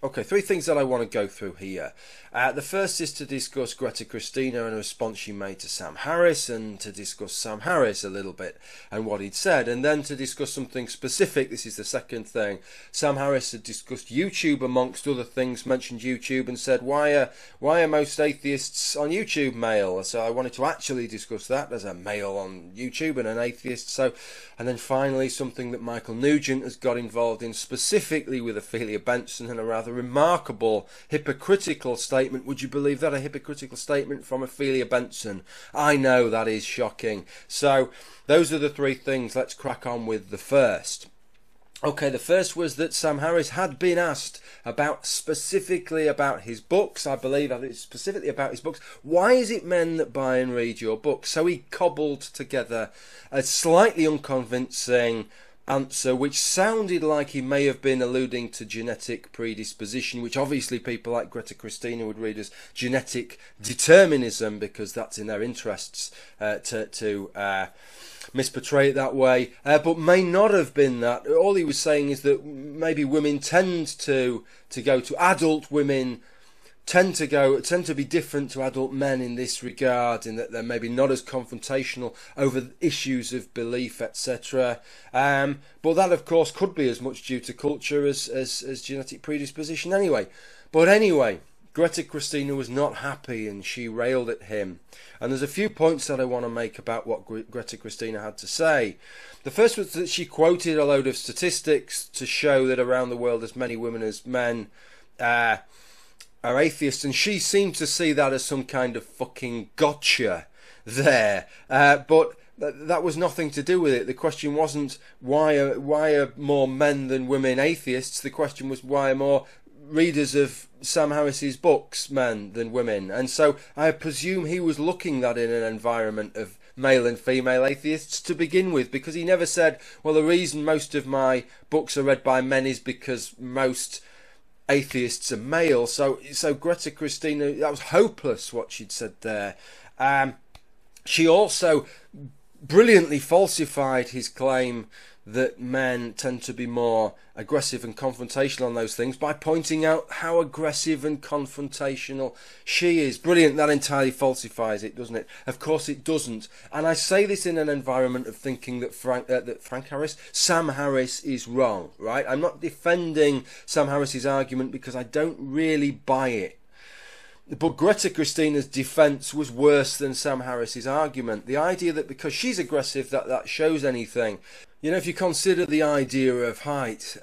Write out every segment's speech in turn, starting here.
Okay, three things that I want to go through here. The first is to discuss Greta Christina and a response she made to Sam Harris, and to discuss Sam Harris a little bit and what he'd said, and then to discuss something specific. This is the second thing. Sam Harris had discussed YouTube amongst other things, mentioned YouTube, and said, why are most atheists on YouTube male? So I wanted to actually discuss that as a male on YouTube and an atheist. So, and then finally something that Michael Nugent has got involved in, specifically with Ophelia Benson, and a rather remarkable hypocritical statement. Would you believe that? A hypocritical statement from Ophelia Benson. I know, that is shocking. So those are the three things. Let's crack on with the first. Okay, the first was that Sam Harris had been asked specifically about his books. I believe specifically about his books. Why is it men that buy and read your books? So he cobbled together a slightly unconvincing answer, which sounded like he may have been alluding to genetic predisposition, which obviously people like Greta Christina would read as genetic determinism, because that's in their interests to misportray it that way, but may not have been that. All he was saying is that maybe women tend to go to adult women, tend to be different to adult men in this regard, in that they're maybe not as confrontational over issues of belief, etc. But that, of course, could be as much due to culture as genetic predisposition anyway. But anyway, Greta Christina was not happy and she railed at him. And there's a few points that I want to make about what Greta Christina had to say. The first was that she quoted a load of statistics to show that around the world as many women as men are atheists, and she seemed to see that as some kind of fucking gotcha there. But that was nothing to do with it. The question wasn't why are more men than women atheists. The question was why are more readers of Sam Harris's books men than women. And so I presume he was looking that in an environment of male and female atheists to begin with, because he never said, well, the reason most of my books are read by men is because most atheists are male. So Greta Christina, that was hopeless what she'd said there. She also brilliantly falsified his claim that men tend to be more aggressive and confrontational on those things by pointing out how aggressive and confrontational she is. Brilliant. That entirely falsifies it, doesn't it? Of course it doesn't. And I say this in an environment of thinking that Sam Harris is wrong, right? I'm not defending Sam Harris's argument because I don't really buy it. But Greta Christina's defence was worse than Sam Harris's argument. The idea that because she's aggressive that shows anything. You know, if you consider the idea of height,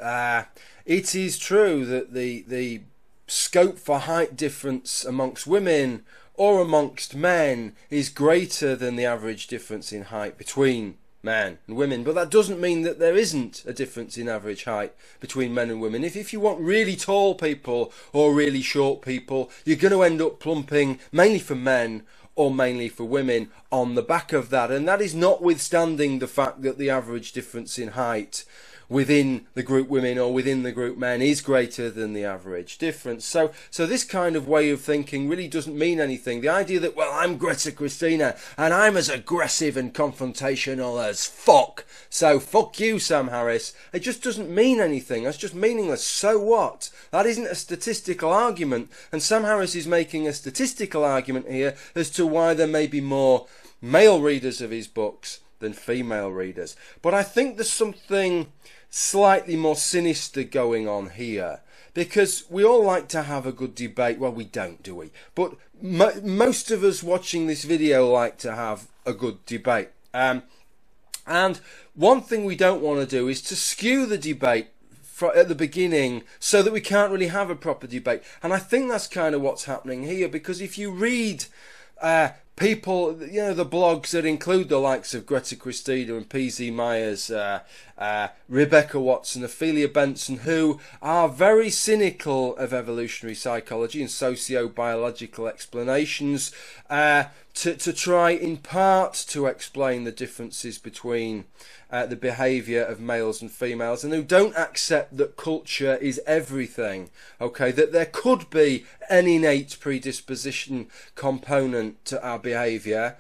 it is true that the scope for height difference amongst women or amongst men is greater than the average difference in height between men and women. But that doesn't mean that there isn't a difference in average height between men and women. If you want really tall people or really short people, you're going to end up plumping mainly for men or mainly for women on the back of that. And that is notwithstanding the fact that the average difference in height within the group women or within the group men is greater than the average difference. So this kind of way of thinking really doesn't mean anything. The idea that, well, I'm Greta Christina and I'm as aggressive and confrontational as fuck, so fuck you, Sam Harris, it just doesn't mean anything. That's just meaningless. So what? That isn't a statistical argument, and Sam Harris is making a statistical argument here as to why there may be more male readers of his books than female readers. But I think there's something slightly more sinister going on here, because we all like to have a good debate. Well, we don't, do we? But most of us watching this video like to have a good debate. And one thing we don't want to do is to skew the debate at the beginning so that we can't really have a proper debate. And I think that's kind of what's happening here, because if you read people, you know, the blogs that include the likes of Greta Christina and P.Z. Myers, Rebecca Watson, Ophelia Benson, who are very cynical of evolutionary psychology and socio-biological explanations, to try in part to explain the differences between the behaviour of males and females, and who don't accept that culture is everything, okay, that there could be an innate predisposition component to our behaviour.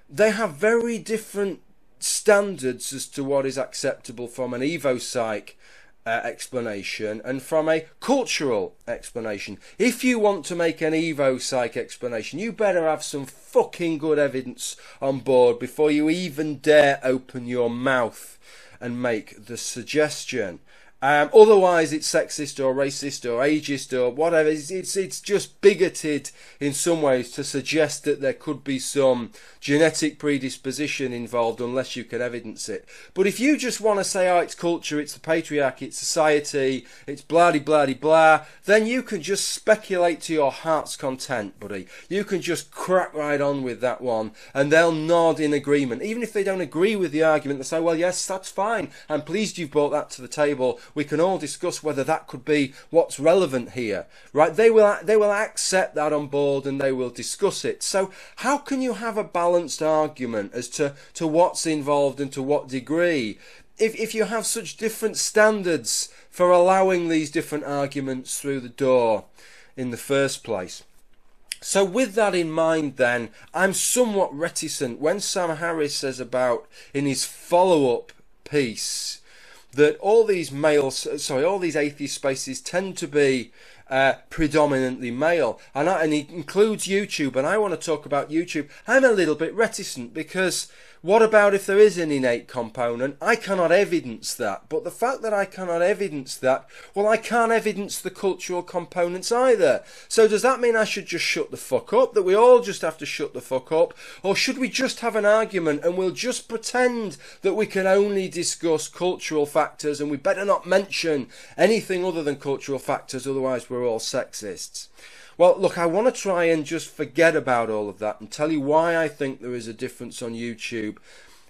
They have very different standards as to what is acceptable from an evo-psych explanation and from a cultural explanation. If you want to make an Evo Psych explanation, you better have some fucking good evidence on board before you even dare open your mouth and make the suggestion. Otherwise it's sexist or racist or ageist or whatever. It's just bigoted in some ways to suggest that there could be some genetic predisposition involved unless you can evidence it. But if you just want to say, oh, it's culture, it's the patriarchy, it's society, it's blah-de-blah-de-blah, then you can just speculate to your heart's content, buddy. You can just crack right on with that one and they'll nod in agreement. Even if they don't agree with the argument, they say, well, yes, that's fine. I'm pleased you've brought that to the table. We can all discuss whether that could be what's relevant here, right? They will accept that on board and they will discuss it. So how can you have a balanced argument as to what's involved and to what degree if you have such different standards for allowing these different arguments through the door in the first place? So with that in mind then, I'm somewhat reticent when Sam Harris says about in his follow-up piece that all these atheist spaces tend to be predominantly male, and he includes YouTube, and I want to talk about YouTube. I'm a little bit reticent because what about if there is an innate component? I cannot evidence that, but the fact that I cannot evidence that, well, I can't evidence the cultural components either. So does that mean I should just shut the fuck up, that we all just have to shut the fuck up, or should we just have an argument and we'll just pretend that we can only discuss cultural factors and we better not mention anything other than cultural factors, otherwise we're all sexists? Well, look, I want to try and just forget about all of that and tell you why I think there is a difference on YouTube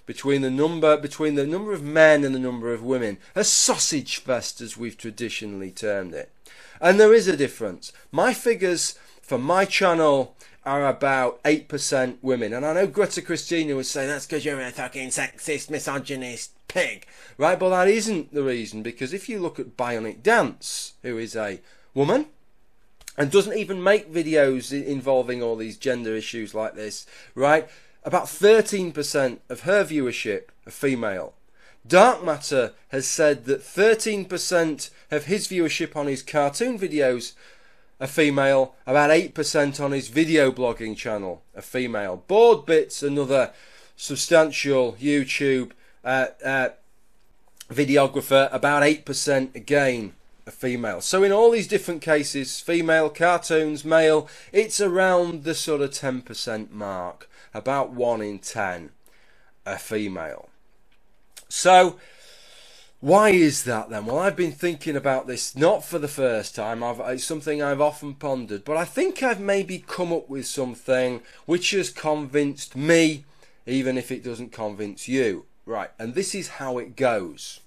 between the number of men and the number of women. A sausage fest, as we've traditionally termed it. And there is a difference. My figures for my channel are about 8% women. And I know Greta Christina would say, that's because you're a fucking sexist, misogynist pig. Right? But that isn't the reason, because if you look at Bionic Dance, who is a woman, and doesn't even make videos involving all these gender issues like this, right? About 13% of her viewership are female. Dark Matter has said that 13% of his viewership on his cartoon videos are female, about 8% on his video blogging channel are female. Board Bits, another substantial YouTube videographer, about 8% again a female. So in all these different cases, female, cartoons, male, it's around the sort of 10% mark. About 1 in 10 are female. So why is that then? Well, I've been thinking about this not for the first time. It's something I've often pondered, but I think I've maybe come up with something which has convinced me, even if it doesn't convince you. Right, and this is how it goes.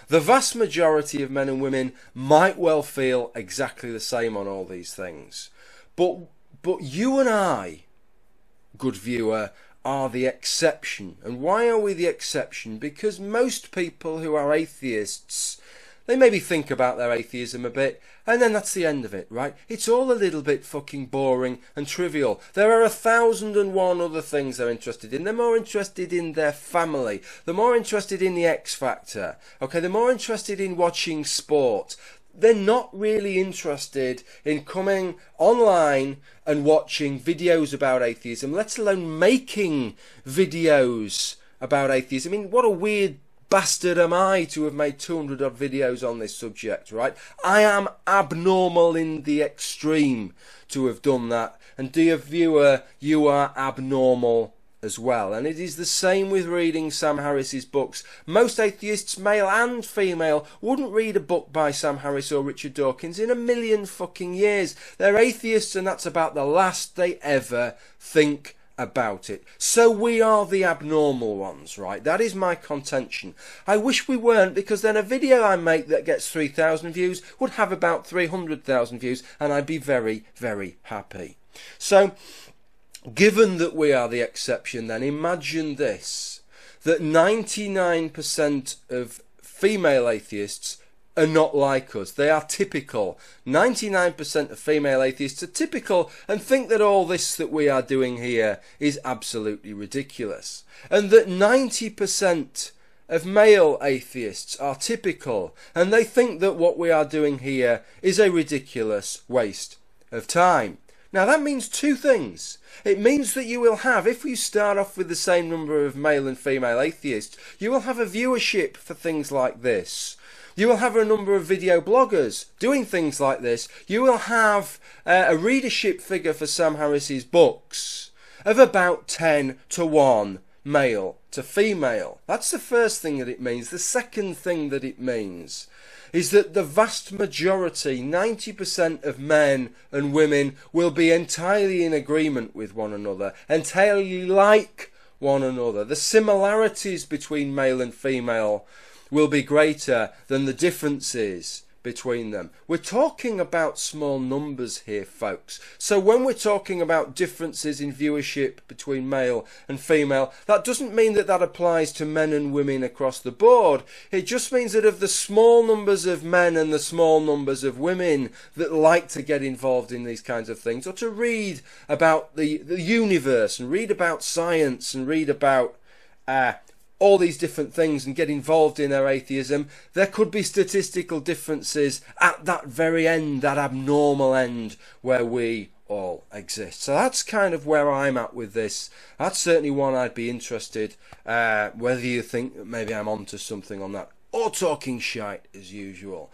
The vast majority of men and women might well feel exactly the same on all these things. But you and I, good viewer, are the exception. And why are we the exception? Because most people who are atheists, they maybe think about their atheism a bit, and then that's the end of it, right? It's all a little bit fucking boring and trivial. There are 1,001 other things they're interested in. They're more interested in their family. They're more interested in the X Factor. Okay, they're more interested in watching sport. They're not really interested in coming online and watching videos about atheism, let alone making videos about atheism. I mean, what a weird bastard am I to have made 200 odd videos on this subject, right? I am abnormal in the extreme to have done that. And dear viewer, you are abnormal as well. And it is the same with reading Sam Harris's books. Most atheists, male and female, wouldn't read a book by Sam Harris or Richard Dawkins in a million fucking years. They're atheists, and that's about the last they ever think about it. So we are the abnormal ones, right? That is my contention. I wish we weren't, because then a video I make that gets 3,000 views would have about 300,000 views, and I'd be very, very happy. So given that we are the exception, then imagine this, that 99% of female atheists are not like us. They are typical. 99% of female atheists are typical and think that all this that we are doing here is absolutely ridiculous. And that 90% of male atheists are typical, and they think that what we are doing here is a ridiculous waste of time. Now that means two things. It means that you will have, if you start off with the same number of male and female atheists, you will have a viewership for things like this. You will have a number of video bloggers doing things like this. You will have a readership figure for Sam Harris's books of about 10 to 1 male to female. That's the first thing that it means. The second thing that it means is that the vast majority, 90% of men and women, will be entirely in agreement with one another, entirely like one another. The similarities between male and female will be greater than the differences between them. We're talking about small numbers here, folks. So when we're talking about differences in viewership between male and female, that doesn't mean that that applies to men and women across the board. It just means that of the small numbers of men and the small numbers of women that like to get involved in these kinds of things, or to read about the universe and read about science and read about all these different things and get involved in their atheism, there could be statistical differences at that very end, that abnormal end where we all exist. So that's kind of where I'm at with this. That's certainly one I'd be interested, whether you think that maybe I'm onto something on that, or talking shite as usual.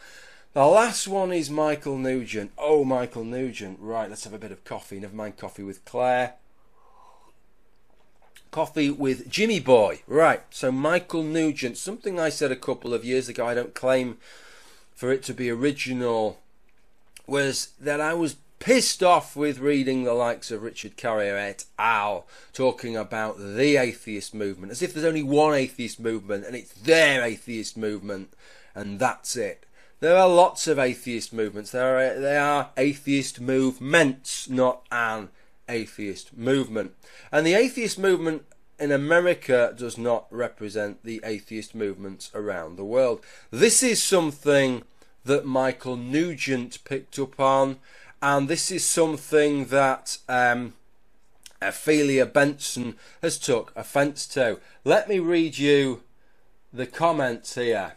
The last one is Michael Nugent. Oh, Michael Nugent. Right, let's have a bit of coffee. Never mind coffee with Claire. Coffee with Jimmy Boy. Right, so Michael Nugent, something I said a couple of years ago, I don't claim for it to be original, was that I was pissed off with reading the likes of Richard Carrier et al. Talking about the atheist movement, as if there's only one atheist movement and it's their atheist movement and that's it. There are lots of atheist movements. They are atheist movements, not an atheist movement. And the atheist movement in America does not represent the atheist movements around the world. This is something that Michael Nugent picked up on, and this is something that Ophelia Benson has took offence to. Let me read you the comments here.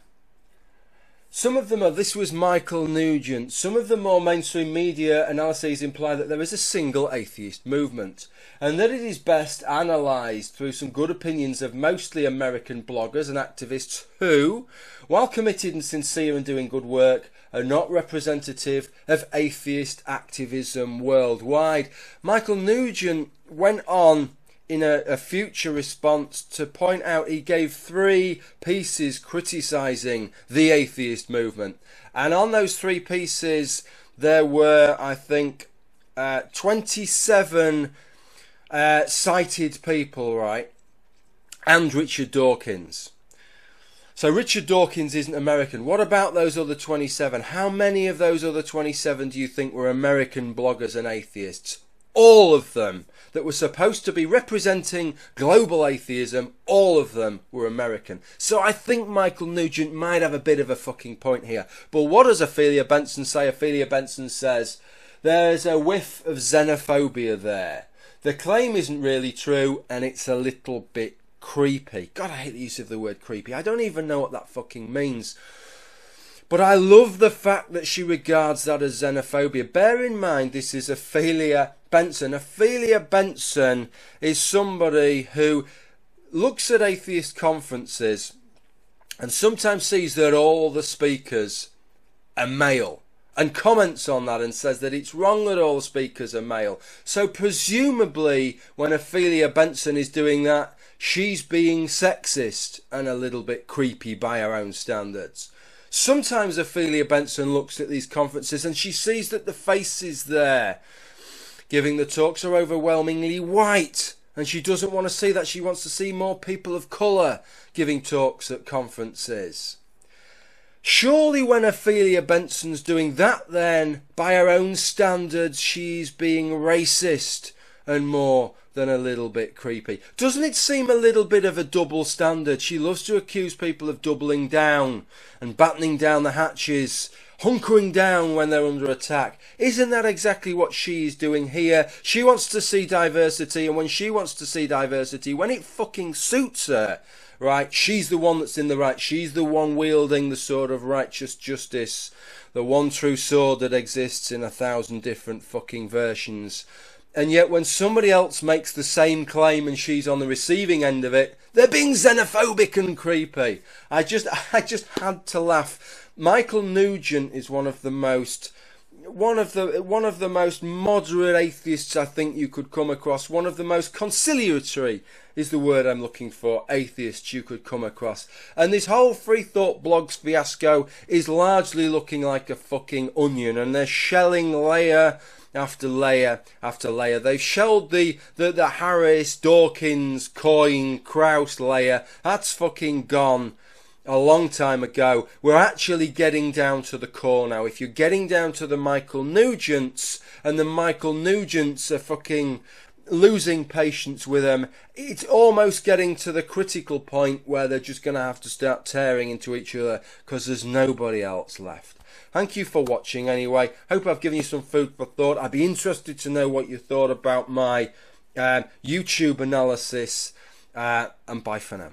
Some of them are, this was Michael Nugent, some of the more mainstream media analyses imply that there is a single atheist movement, and that it is best analysed through some good opinions of mostly American bloggers and activists who, while committed and sincere and doing good work, are not representative of atheist activism worldwide. Michael Nugent went on in a future response to point out, he gave 3 pieces criticising the atheist movement, and on those 3 pieces there were, I think, 27 cited people, right, and Richard Dawkins. So Richard Dawkins isn't American. What about those other 27? How many of those other 27 do you think were American bloggers and atheists? All of them that were supposed to be representing global atheism, all of them were American. So I think Michael Nugent might have a bit of a fucking point here. But what does Ophelia Benson say? Ophelia Benson says there's a whiff of xenophobia there. The claim isn't really true, and it's a little bit creepy. God, I hate the use of the word creepy. I don't even know what that fucking means. But I love the fact that she regards that as xenophobia. Bear in mind, this is Ophelia Benson. Ophelia Benson is somebody who looks at atheist conferences and sometimes sees that all the speakers are male, and comments on that and says that it's wrong that all the speakers are male. So presumably when Ophelia Benson is doing that, she's being sexist and a little bit creepy by her own standards. Sometimes Ophelia Benson looks at these conferences and she sees that the faces there giving the talks are overwhelmingly white, and she doesn't want to see that. She wants to see more people of colour giving talks at conferences. Surely when Ophelia Benson's doing that, then by her own standards she's being racist and more than a little bit creepy. Doesn't it seem a little bit of a double standard? She loves to accuse people of doubling down and battening down the hatches, hunkering down when they're under attack. Isn't that exactly what she's doing here? She wants to see diversity, and when she wants to see diversity, when it fucking suits her, right? She's the one that's in the right. She's the one wielding the sword of righteous justice, the one true sword that exists in 1,000 different fucking versions. And yet when somebody else makes the same claim and she's on the receiving end of it, they're being xenophobic and creepy. I just had to laugh. Michael Nugent is one of the most moderate atheists I think you could come across. One of the most conciliatory is the word I'm looking for, atheists you could come across. And this whole Free Thought Blogs fiasco is largely looking like a fucking onion, and they're shelling layer after layer after layer. They've shelled the Harris, Dawkins, Coyne, Krauss layer. That's fucking gone a long time ago. We're actually getting down to the core now. If you're getting down to the Michael Nugents, and the Michael Nugents are fucking losing patience with them, it's almost getting to the critical point where they're just going to have to start tearing into each other because there's nobody else left. Thank you for watching anyway. Hope I've given you some food for thought. I'd be interested to know what you thought about my YouTube analysis. And bye for now.